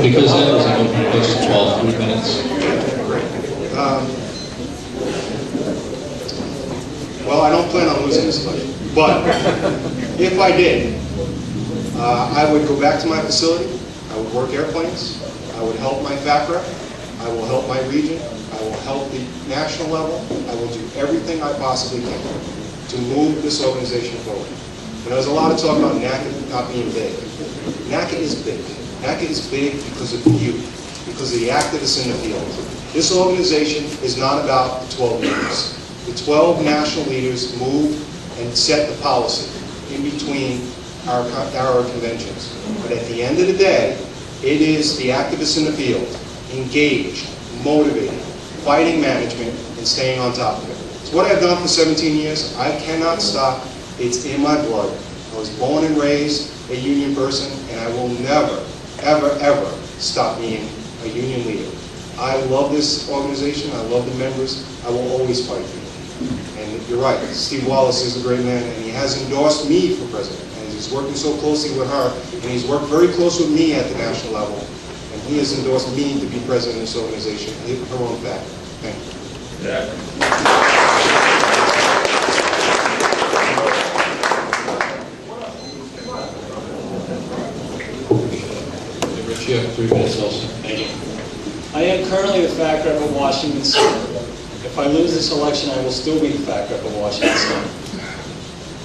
Because that was an open question, 3 minutes. Well, I don't plan on losing this budget, but if I did, I would go back to my facility, I would work airplanes, I would help my FACRA, I will help my region, I will help the national level, I will do everything I possibly can to move this organization forward. And there's a lot of talk about NACA not being big. NACA is big. NACA is big because of you, because of the activists in the field. This organization is not about the 12 leaders. The 12 national leaders move and set the policy in between our conventions. But at the end of the day, it is the activists in the field, engaged, motivated, fighting management, and staying on top of it. It's what I've done for 17 years. I cannot stop. It's in my blood. I was born and raised a union person, and I will never, ever, ever stop being a union leader. I love this organization. I love the members. I will always fight for you. And you're right, Steve Wallace is a great man, and he has endorsed me for president. And he's working so closely with her, and he's worked very close with me at the national level, and he has endorsed me to be president of this organization, her own fact. Thank you. Yeah. Rich, you have 3 minutes also. Thank you. I am currently the fact rep of Washington State. If I lose this election, I will still be the fact rep of Washington State.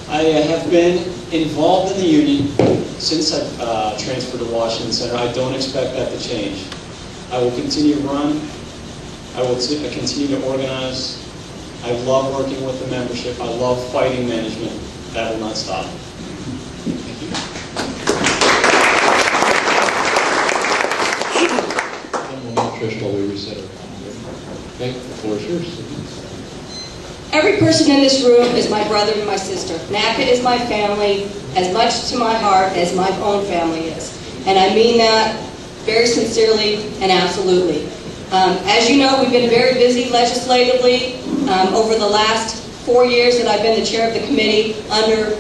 I have been involved in the union since I've transferred to Washington Center. I don't expect that to change. I will continue to run. I will continue to organize. I love working with the membership. I love fighting management. That will not stop. Thank you. Then we'll meet Trish while we reset our time. Okay, the floor is yours. Every person in this room is my brother and my sister. NACA is my family as much to my heart as my own family is. And I mean that very sincerely and absolutely. As you know, we've been very busy legislatively over the last 4 years that I've been the chair of the committee under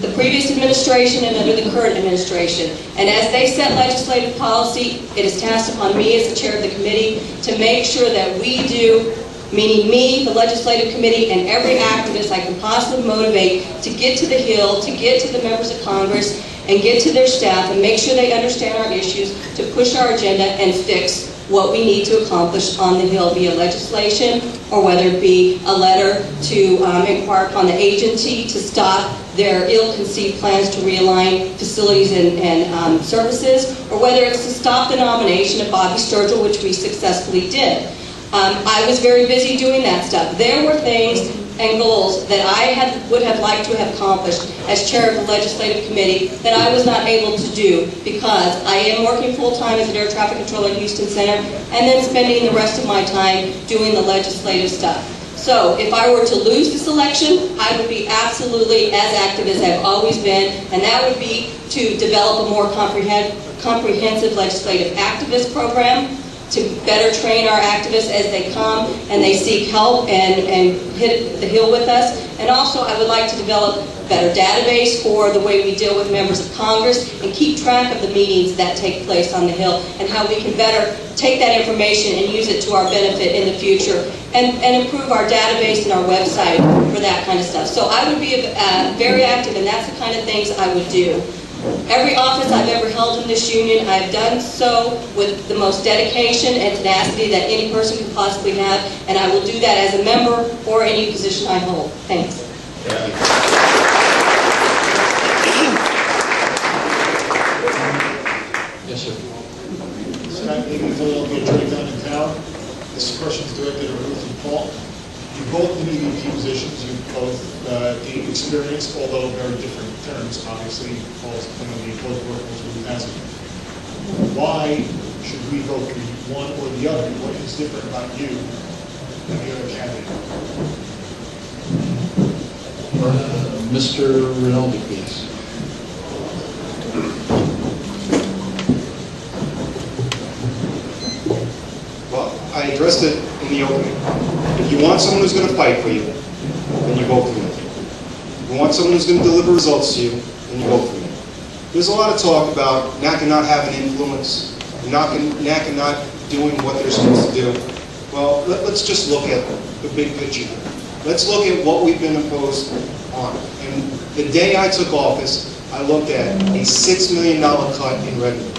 the previous administration and under the current administration. And as they set legislative policy, it is tasked upon me as the chair of the committee to make sure that we do, meaning me, the legislative committee, and every activist I can possibly motivate to get to the Hill, to get to the members of Congress, and get to their staff and make sure they understand our issues, to push our agenda and fix what we need to accomplish on the Hill via legislation, or whether it be a letter to inquire upon the agency to stop their ill-conceived plans to realign facilities and services, or whether it's to stop the nomination of Bobby Sturgill, which we successfully did. I was very busy doing that stuff. There were things and goals that I would have liked to have accomplished as chair of the legislative committee that I was not able to do because I am working full-time as an air traffic controller at Houston Center and then spending the rest of my time doing the legislative stuff. So if I were to lose this election, I would be absolutely as active as I've always been, and that would be to develop a more comprehensive legislative activist program, to better train our activists as they come and they seek help and hit the Hill with us. And also I would like to develop a better database for the way we deal with members of Congress and keep track of the meetings that take place on the Hill and how we can better take that information and use it to our benefit in the future and improve our database and our website for that kind of stuff. So I would be very active, and that's the kind of things I would do. Every office I've ever held in this union, I've done so with the most dedication and tenacity that any person could possibly have, and I will do that as a member or any position I hold. Thanks. Yes, sir. Scott Amy, Philadelphia Attorney down in town. This question is directed at Ruth and Paul. You both in EVP positions. You both gained experience, although very different terms. Obviously, Paul's one of the both workers who hasn't. Why should we vote for one or the other? What is different about you than the other candidate? Mr. Rinaldi, please. Well, I addressed it in the opening. If you want someone who's going to fight for you, then you vote for me. If you want someone who's going to deliver results to you, then you vote for me. There's a lot of talk about NACA not having influence. NACA not doing what they're supposed to do. Well, let's just look at the big picture here. Let's look at what we've been imposed on. And the day I took office, I looked at a $6 million cut in revenue.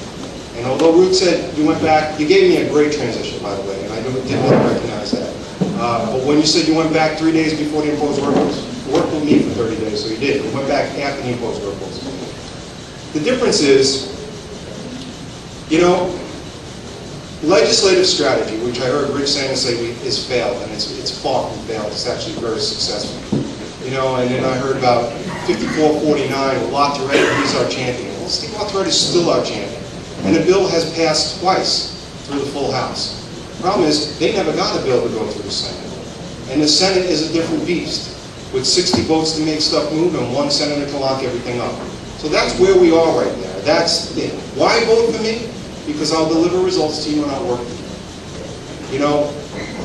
And although Ruth said you went back, you gave me a great transition, by the way, and I did not recognize that. But when you said you went back 3 days before the imposed work rules, you worked with me for 30 days, so you did. You went back after the imposed work rules. The difference is, you know, legislative strategy, which I heard Rich Sanders say is failed, and it's far from failed. It's actually very successful. You know, and then I heard about 5449, well, Lottered, he's our champion. Well, Steve Lottered is still our champion. And the bill has passed twice through the full House. Problem is, they never got a bill to go through the Senate. And the Senate is a different beast, with 60 votes to make stuff move and 1 senator to lock everything up. So that's where we are right there. That's it. Why vote for me? Because I'll deliver results to you and I'll work for you. You know,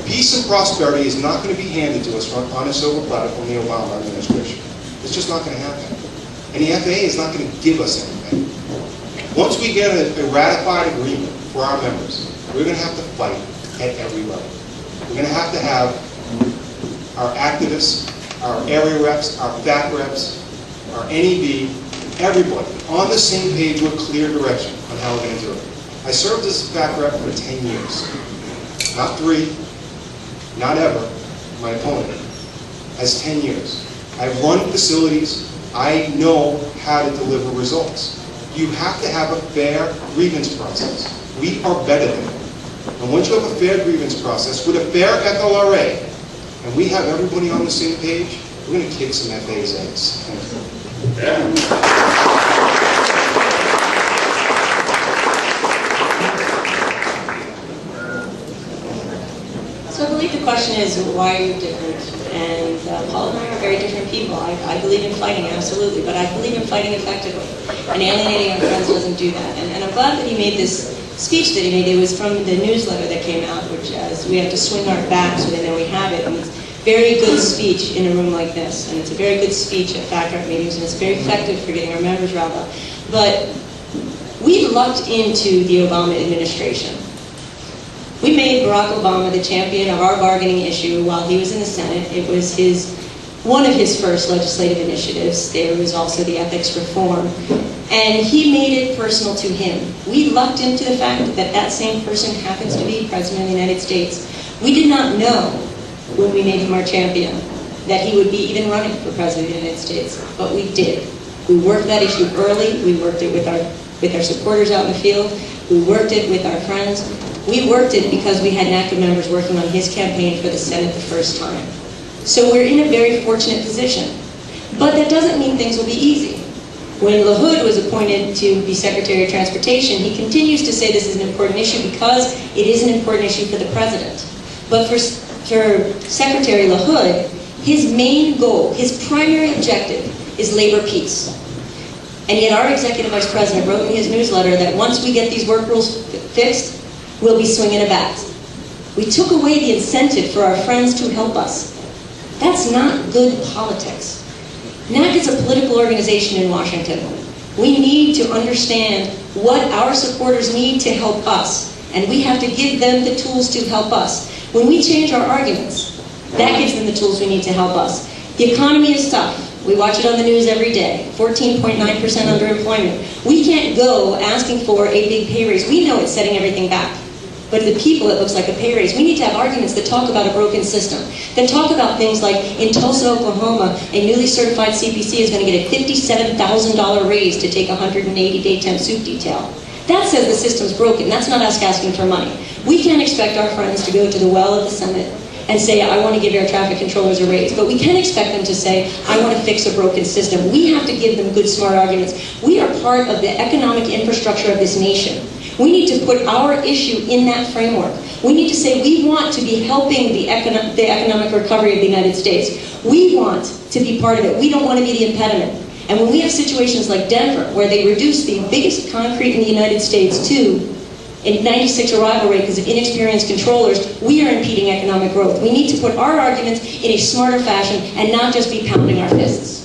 peace and prosperity is not going to be handed to us on a silver platter from the Obama administration. It's just not going to happen. And the FAA is not going to give us anything. Once we get a ratified agreement for our members, we're going to have to fight at every level. We're going to have our activists, our area reps, our FAC reps, our NEB, everybody on the same page with clear direction on how we're going to do it. I served as a FAC rep for 10 years. Not 3, not ever. My opponent has 10 years. I've run facilities. I know how to deliver results. You have to have a fair grievance process. We are better than it. And once you have a fair grievance process with a fair FLRA, and we have everybody on the same page, we're going to kick some FA's ass. So I believe the question is, why are you different? And Paul and I are very different people. I believe in fighting, absolutely, but I believe in fighting effectively. And alienating our friends doesn't do that. And I'm glad that he made this speech that he made. It was from the newsletter that came out, which we have to swing our back so they know we have it. And it's a very good speech in a room like this. And it's a very good speech at FACRAP meetings, and it's very effective for getting our members riled up. But we lucked into the Obama administration. We made Barack Obama the champion of our bargaining issue while he was in the Senate. It was one of his first legislative initiatives. There was also the ethics reform. And he made it personal to him. We lucked into the fact that that same person happens to be President of the United States. We did not know when we made him our champion that he would be even running for President of the United States, but we did. We worked that issue early. We worked it with our supporters out in the field. We worked it with our friends. We worked it because we had NACA members working on his campaign for the Senate the first time. So we're in a very fortunate position. But that doesn't mean things will be easy. When LaHood was appointed to be Secretary of Transportation, he continues to say this is an important issue because it is an important issue for the President. But for Secretary LaHood, his main goal, his primary objective, is labor peace. And yet our Executive Vice President wrote in his newsletter that once we get these work rules fixed, we'll be swinging a bat. We took away the incentive for our friends to help us. That's not good politics. NAC is a political organization in Washington. We need to understand what our supporters need to help us, and we have to give them the tools to help us. When we change our arguments, that gives them the tools we need to help us. The economy is tough. We watch it on the news every day. 14.9% underemployment. We can't go asking for a big pay raise. We know it's setting everything back. But to the people, it looks like a pay raise. We need to have arguments that talk about a broken system, that talk about things like in Tulsa, Oklahoma, a newly certified CPC is going to get a $57,000 raise to take a 180-day temp soup detail. That says the system's broken. That's not us asking for money. We can't expect our friends to go to the well of the Senate and say, I want to give air traffic controllers a raise. But we can expect them to say, I want to fix a broken system. We have to give them good, smart arguments. We are part of the economic infrastructure of this nation. We need to put our issue in that framework. We need to say we want to be helping the economic recovery of the United States. We want to be part of it. We don't want to be the impediment. And when we have situations like Denver, where they reduce the biggest concrete in the United States to a 96 arrival rate because of inexperienced controllers, we are impeding economic growth. We need to put our arguments in a smarter fashion and not just be pounding our fists.